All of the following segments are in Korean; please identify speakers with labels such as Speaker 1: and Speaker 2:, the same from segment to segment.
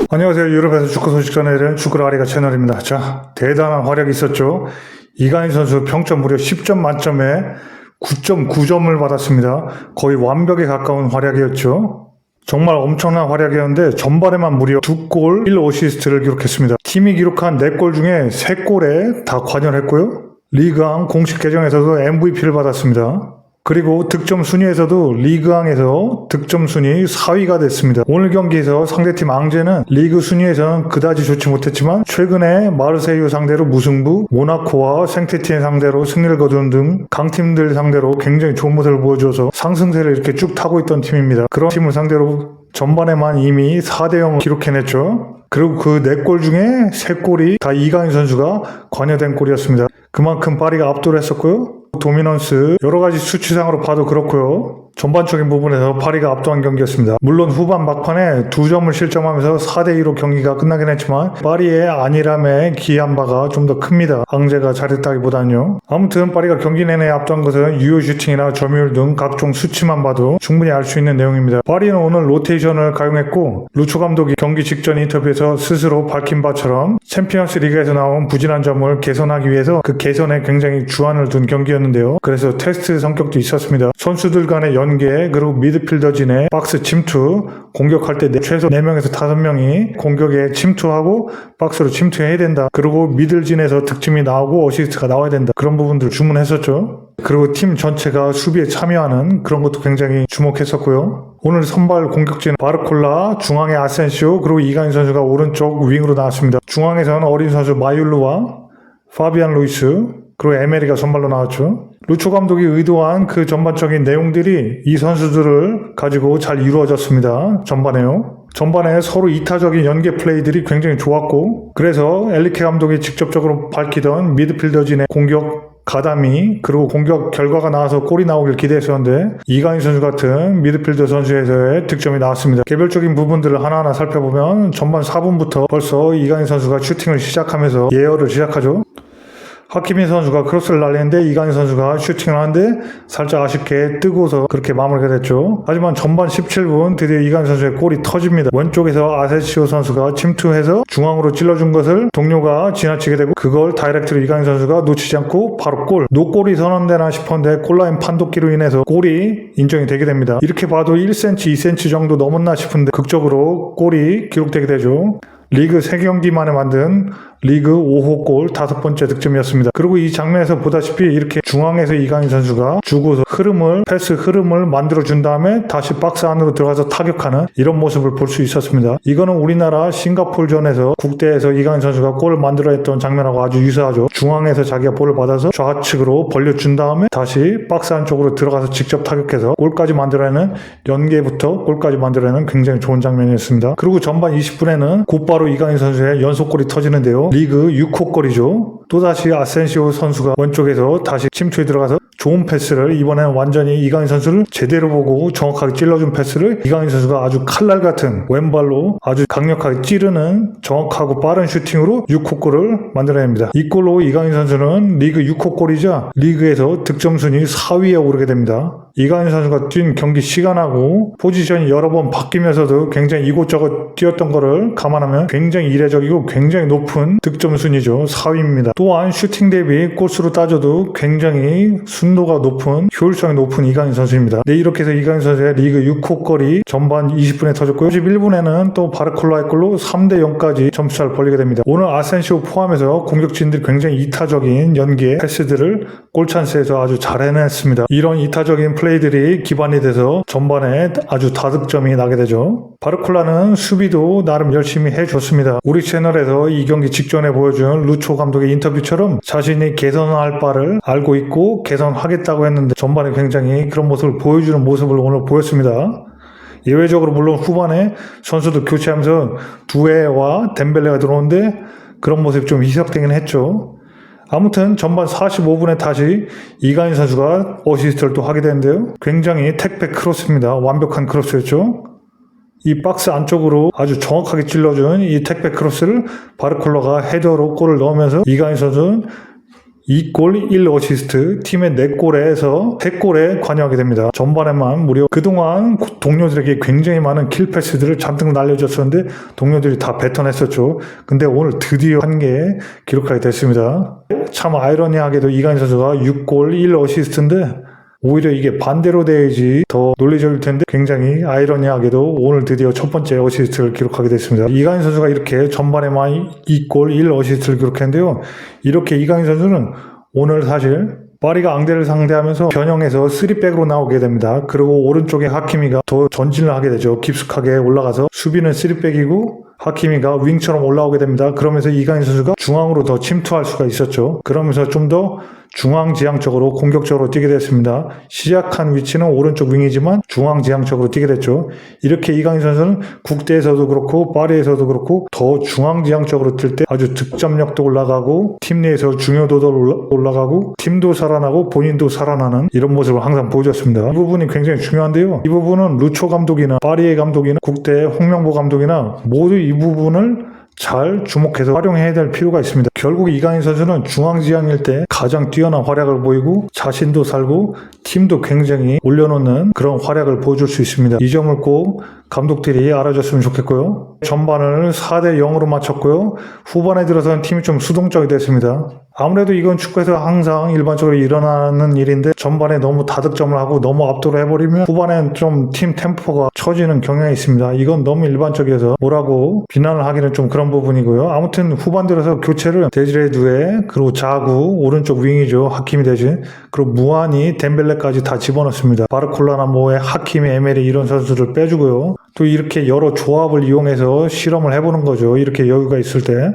Speaker 1: 안녕하세요. 유럽에서 축구 소식 전해드리는 축구라리가 채널입니다. 자, 대단한 활약이 있었죠. 이강인 선수 평점 무려 10점 만점에 9.9점을 받았습니다. 거의 완벽에 가까운 활약이었죠. 정말 엄청난 활약이었는데 전반에만 무려 2골 1어시스트를 기록했습니다. 팀이 기록한 4골 중에 3골에 다 관여했고요. 리그왕 공식 계정에서도 MVP를 받았습니다. 그리고 득점 순위에서도 리그왕에서 득점 순위 4위가 됐습니다. 오늘 경기에서 상대팀 앙제는 리그 순위에서는 그다지 좋지 못했지만 최근에 마르세유 상대로 무승부, 모나코와 생테티엔 상대로 승리를 거둔 등 강팀들 상대로 굉장히 좋은 모습을 보여줘서 상승세를 이렇게 쭉 타고 있던 팀입니다. 그런 팀을 상대로 전반에만 이미 4대0을 기록해냈죠. 그리고 그 4골 중에 3골이 다 이강인 선수가 관여된 골이었습니다. 그만큼 파리가 압도를 했었고요. 도미넌스 여러가지 수치상으로 봐도 그렇고요. 전반적인 부분에서 파리가 압도한 경기였습니다. 물론 후반 막판에 2점을 실점하면서 4대2로 경기가 끝나긴 했지만 파리의 안일함에 기여한 바가 좀 더 큽니다. 앙제가 잘했다기보다는요. 아무튼 파리가 경기 내내 압도한 것은 유효 슈팅이나 점유율 등 각종 수치만 봐도 충분히 알 수 있는 내용입니다. 파리는 오늘 로테이션을 가용했고 루초 감독이 경기 직전 인터뷰에서 스스로 밝힌 바처럼 챔피언스 리그에서 나온 부진한 점을 개선하기 위해서 그 개선에 굉장히 주안을 둔 경기였는데요. 그래서 테스트 성격도 있었습니다. 선수들 간의 연계, 그리고 미드필더진의 박스 침투, 공격할 때 최소 4명에서 5명이 공격에 침투하고 박스로 침투해야 된다. 그리고 미들진에서 득점이 나오고 어시스트가 나와야 된다. 그런 부분들 주문했었죠. 그리고 팀 전체가 수비에 참여하는 그런 것도 굉장히 주목했었고요. 오늘 선발 공격진 바르콜라, 중앙의 아센시오, 그리고 이강인 선수가 오른쪽 윙으로 나왔습니다. 중앙에서는 어린 선수 마율루와 파비안 루이스, 그리고 에메리가 선발로 나왔죠. 루초 감독이 의도한 그 전반적인 내용들이 이 선수들을 가지고 잘 이루어졌습니다. 전반에 서로 이타적인 연계 플레이들이 굉장히 좋았고, 그래서 엘리케 감독이 직접적으로 밝히던 미드필더진의 공격 가담이, 그리고 공격 결과가 나와서 골이 나오길 기대했었는데 이강인 선수 같은 미드필더 선수에서의 득점이 나왔습니다. 개별적인 부분들을 하나하나 살펴보면 전반 4분부터 벌써 이강인 선수가 슈팅을 시작하면서 예열을 시작하죠. 하키미 선수가 크로스를 날리는데 이강인 선수가 슈팅을 하는데 살짝 아쉽게 뜨고서 그렇게 마무리가 됐죠. 하지만 전반 17분 드디어 이강인 선수의 골이 터집니다. 왼쪽에서 아세시오 선수가 침투해서 중앙으로 찔러준 것을 동료가 지나치게 되고 그걸 다이렉트로 이강인 선수가 놓치지 않고 바로 골. 노골이 선언되나 싶었는데 골라인 판독기로 인해서 골이 인정이 되게 됩니다. 이렇게 봐도 1cm, 2cm 정도 넘었나 싶은데 극적으로 골이 기록되게 되죠. 리그 3경기 만에 만든 리그 5호 골 5번째 득점이었습니다. 그리고 이 장면에서 보다시피 이렇게 중앙에서 이강인 선수가 주고서 패스 흐름을 만들어준 다음에 다시 박스 안으로 들어가서 타격하는 이런 모습을 볼 수 있었습니다. 이거는 우리나라 싱가포르전에서 국대에서 이강인 선수가 골을 만들어 했던 장면하고 아주 유사하죠. 중앙에서 자기가 볼을 받아서 좌측으로 벌려준 다음에 다시 박스 안쪽으로 들어가서 직접 타격해서 골까지 만들어내는, 연계부터 골까지 만들어내는 굉장히 좋은 장면이었습니다. 그리고 전반 20분에는 곧바로 이강인 선수의 연속골이 터지는데요. 리그 6호 골이죠. 또다시 아센시오 선수가 왼쪽에서 다시 침투에 들어가서 좋은 패스를, 이번에는 완전히 이강인 선수를 제대로 보고 정확하게 찔러준 패스를 이강인 선수가 아주 칼날 같은 왼발로 아주 강력하게 찌르는 정확하고 빠른 슈팅으로 6호 골을 만들어냅니다. 이 골로 이강인 선수는 리그 6호 골이자 리그에서 득점 순위 4위에 오르게 됩니다. 이강인 선수가 뛴 경기 시간하고 포지션이 여러 번 바뀌면서도 굉장히 이곳저곳 뛰었던 거를 감안하면 굉장히 이례적이고 굉장히 높은 득점 순위죠. 4위입니다. 또한 슈팅 대비 골수로 따져도 굉장히 순도가 높은, 효율성이 높은 이강인 선수입니다. 네, 이렇게 해서 이강인 선수의 리그 6호 골이 전반 20분에 터졌고요. 51분에는 또 바르콜라의 골로 3대0까지 점수차를 벌리게 됩니다. 오늘 아센시오 포함해서 공격진들이 굉장히 이타적인 연계 패스들을 골찬스에서 아주 잘 해냈습니다. 이런 이타적인 플레이들이 기반이 돼서 전반에 아주 다득점이 나게 되죠. 바르콜라는 수비도 나름 열심히 해줬습니다. 우리 채널에서 이 경기 직전에 보여준 루초 감독의 인터뷰처럼 자신이 개선할 바를 알고 있고 개선하겠다고 했는데 전반에 굉장히 그런 모습을 보여주는 모습을 오늘 보였습니다. 예외적으로 물론 후반에 선수들 교체하면서 두에와 덴벨레가 들어오는데 그런 모습이 좀 희석되긴 했죠. 아무튼 전반 45분에 다시 이강인 선수가 어시스트를 또 하게 되는데요. 굉장히 택배 크로스입니다. 완벽한 크로스였죠. 이 박스 안쪽으로 아주 정확하게 찔러준 이 택배 크로스를 바르콜라가 헤더로 골을 넣으면서 이강인 선수는 2골 1어시스트, 팀의 4골에서 3골에 관여하게 됩니다. 전반에만 무려 그동안 동료들에게 굉장히 많은 킬 패스들을 잔뜩 날려줬었는데 동료들이 다 뱉어냈었죠. 근데 오늘 드디어 한 개 기록하게 됐습니다. 참 아이러니하게도 이강인 선수가 6골 1어시스트인데 오히려 이게 반대로 돼야지 더 논리적일 텐데 굉장히 아이러니하게도 오늘 드디어 첫 번째 어시스트를 기록하게 됐습니다. 이강인 선수가 이렇게 전반에만 2골 1어시스트를 기록했는데요. 이렇게 이강인 선수는 오늘 사실 파리가 앙대를 상대하면서 변형해서 3백으로 나오게 됩니다. 그리고 오른쪽에 하키미가 더 전진을 하게 되죠. 깊숙하게 올라가서 수비는 3백이고 하키미가 윙처럼 올라오게 됩니다. 그러면서 이강인 선수가 중앙으로 더 침투할 수가 있었죠. 그러면서 좀 더 중앙지향적으로 공격적으로 뛰게 됐습니다. 시작한 위치는 오른쪽 윙이지만 중앙지향적으로 뛰게 됐죠. 이렇게 이강인 선수는 국대에서도 그렇고 파리에서도 그렇고 더 중앙지향적으로 뛸 때 아주 득점력도 올라가고 팀 내에서 중요도도 올라가고 팀도 살아나고 본인도 살아나는 이런 모습을 항상 보여줬습니다. 이 부분이 굉장히 중요한데요. 이 부분은 루초 감독이나 파리의 감독이나 국대 홍명보 감독이나 모두 이 부분을 잘 주목해서 활용해야 될 필요가 있습니다. 결국 이강인 선수는 중앙지향일 때 가장 뛰어난 활약을 보이고 자신도 살고 팀도 굉장히 올려놓는 그런 활약을 보여줄 수 있습니다. 이 점을 꼭 감독들이 알아줬으면 좋겠고요. 전반을 4대 0으로 마쳤고요. 후반에 들어서는 팀이 좀 수동적이 됐습니다. 아무래도 이건 축구에서 항상 일반적으로 일어나는 일인데 전반에 너무 다득점을 하고 너무 압도를 해버리면 후반엔 좀 팀 템포가 처지는 경향이 있습니다. 이건 너무 일반적이어서 뭐라고 비난을 하기는 좀 그런 부분이고요. 아무튼 후반 들어서 교체를 데즈레 두에 그리고 자구 오른쪽 윙이죠. 하키미 대신 그리고 무안이 덴벨레까지 다 집어넣습니다. 바르콜라나 모에 하키미 에메리 이런 선수를 빼주고요. 또 이렇게 여러 조합을 이용해서 실험을 해보는 거죠. 이렇게 여유가 있을 때.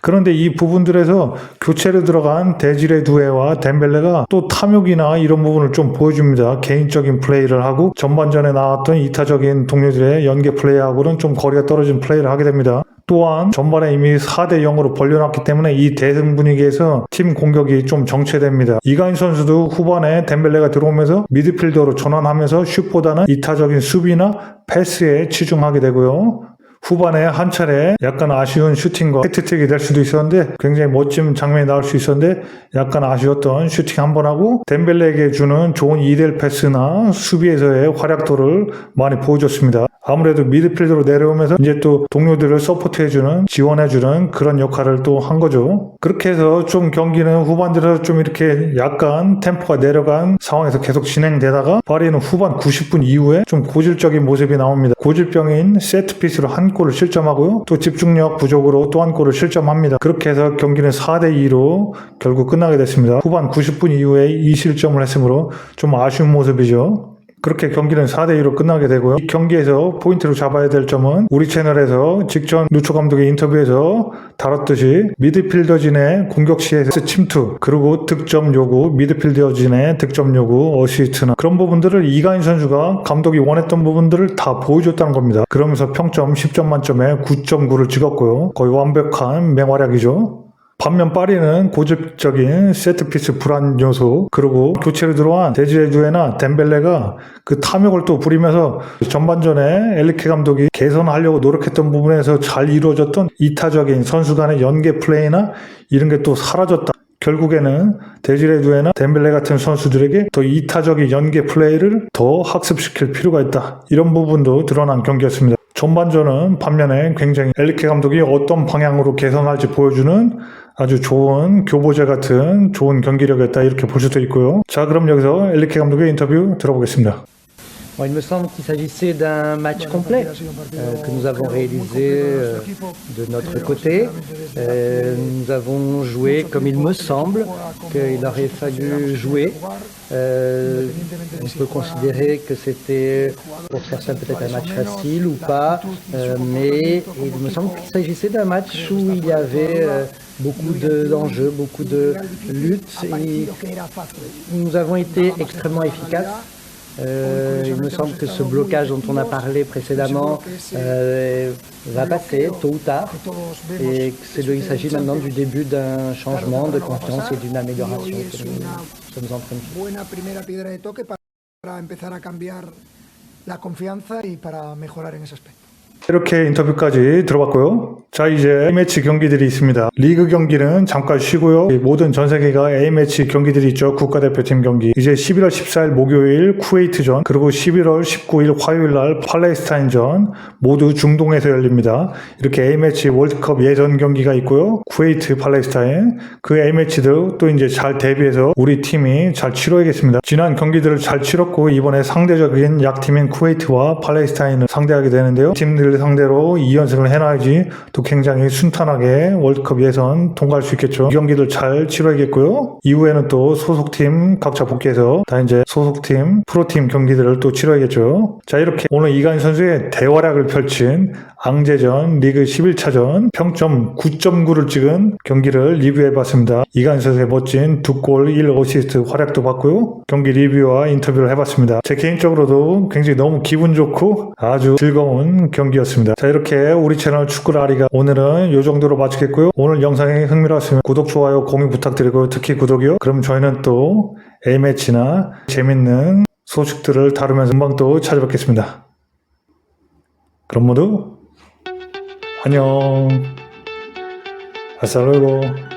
Speaker 1: 그런데 이 부분들에서 교체로 들어간 데지레 두에와 덴벨레가 또 탐욕이나 이런 부분을 좀 보여줍니다. 개인적인 플레이를 하고 전반전에 나왔던 이타적인 동료들의 연계 플레이하고는 좀 거리가 떨어진 플레이를 하게 됩니다. 또한 전반에 이미 4대 0으로 벌려놨기 때문에 이 대승 분위기에서 팀 공격이 좀 정체됩니다. 이강인 선수도 후반에 덴벨레가 들어오면서 미드필더로 전환하면서 슛보다는 이타적인 수비나 패스에 치중하게 되고요. 후반에 한 차례 약간 아쉬운 슈팅과 헤트트릭이 될 수도 있었는데 굉장히 멋진 장면이 나올 수 있었는데 약간 아쉬웠던 슈팅 한 번 하고 덴벨레에게 주는 좋은 2대1 패스나 수비에서의 활약도를 많이 보여줬습니다. 아무래도 미드필더로 내려오면서 이제 또 동료들을 서포트해주는 지원해주는 그런 역할을 또 한 거죠. 그렇게 해서 좀 경기는 후반 들어서 좀 이렇게 약간 템포가 내려간 상황에서 계속 진행되다가 파리는 후반 90분 이후에 좀 고질적인 모습이 나옵니다. 고질병인 세트피스로 한 골을 실점하고요. 또 집중력 부족으로 또 한 골을 실점합니다. 그렇게 해서 경기는 4대 2로 결국 끝나게 됐습니다. 후반 90분 이후에 2실점을 했으므로 좀 아쉬운 모습이죠. 그렇게 경기는 4대 2로 끝나게 되고요. 이 경기에서 포인트로 잡아야 될 점은 우리 채널에서 직전 루초 감독의 인터뷰에서 다뤘듯이 미드필더진의 공격 시에서 침투 그리고 득점 요구, 미드필더진의 득점 요구, 어시스트나 그런 부분들을 이강인 선수가 감독이 원했던 부분들을 다 보여줬다는 겁니다. 그러면서 평점 10점 만점에 9.9를 찍었고요. 거의 완벽한 맹활약이죠. 반면 파리는 고집적인 세트피스 불안 요소 그리고 교체로 들어온 데즈레 두에나 덴벨레가 그 탐욕을 또 부리면서 전반전에 엘리케 감독이 개선하려고 노력했던 부분에서 잘 이루어졌던 이타적인 선수 간의 연계 플레이나 이런 게 또 사라졌다. 결국에는 데즈레 두에나 덴벨레 같은 선수들에게 더 이타적인 연계 플레이를 더 학습시킬 필요가 있다. 이런 부분도 드러난 경기였습니다. 전반전은 반면에 굉장히 엘리케 감독이 어떤 방향으로 개선할지 보여주는 아주 좋은 교보제 같은 좋은 경기력이었다 이렇게 볼 수도 있고요. 자, 그럼 여기서 엘리케 감독의 인터뷰 들어보겠습니다.
Speaker 2: Bon, il me semble qu'il s'agissait d'un match complet que nous avons réalisé de notre côté. Nous avons joué comme il me semble qu'il aurait fallu jouer. On peut considérer que c'était pour certains peut-être un match facile ou pas, mais il me semble qu'il s'agissait d'un match où il y avait beaucoup d'enjeux, beaucoup de luttes et nous avons été extrêmement efficaces. Il me semble que ce blocage dont on a parlé précédemment va passer tôt ou tard et il s'agit maintenant du début d'un changement de confiance et d'une amélioration que nous sommes en train de faire.
Speaker 1: 이렇게 인터뷰까지 들어봤고요. 자, 이제 A매치 경기들이 있습니다. 리그 경기는 잠깐 쉬고요. 모든 전 세계가 A매치 경기들이 있죠. 국가대표팀 경기. 이제 11월 14일 목요일 쿠웨이트전, 그리고 11월 19일 화요일날 팔레스타인전 모두 중동에서 열립니다. 이렇게 A매치 월드컵 예선 경기가 있고요. 쿠웨이트, 팔레스타인. 그 A매치들 또 이제 잘 대비해서 우리 팀이 잘 치러야겠습니다. 지난 경기들을 잘 치렀고 이번에 상대적인 약팀인 쿠웨이트와 팔레스타인을 상대하게 되는데요. 팀들 상대로 2연승을 해놔야지 또 굉장히 순탄하게 월드컵 예선 통과할 수 있겠죠. 이 경기들 잘 치러야겠고요. 이후에는 또 소속팀 각자 복귀해서 다 이제 소속팀, 프로팀 경기들을 또 치러야겠죠. 자, 이렇게 오늘 이가인 선수의 대활약을 펼친 앙제전 리그 11차전 평점 9.9를 찍은 경기를 리뷰해봤습니다. 이가인 선수의 멋진 2골 1어시스트 활약도 봤고요. 경기 리뷰와 인터뷰를 해봤습니다. 제 개인적으로도 굉장히 너무 기분 좋고 아주 즐거운 경기였습니다. 자, 이렇게 우리 채널 축구라리가 오늘은 이 정도로 마치겠고요. 오늘 영상이 흥미로웠으면 구독, 좋아요, 공유 부탁드리고요. 특히 구독이요. 그럼 저희는 또 A매치나 재밌는 소식들을 다루면서 금방 또 찾아뵙겠습니다. 그럼 모두 안녕. 아싸 루고.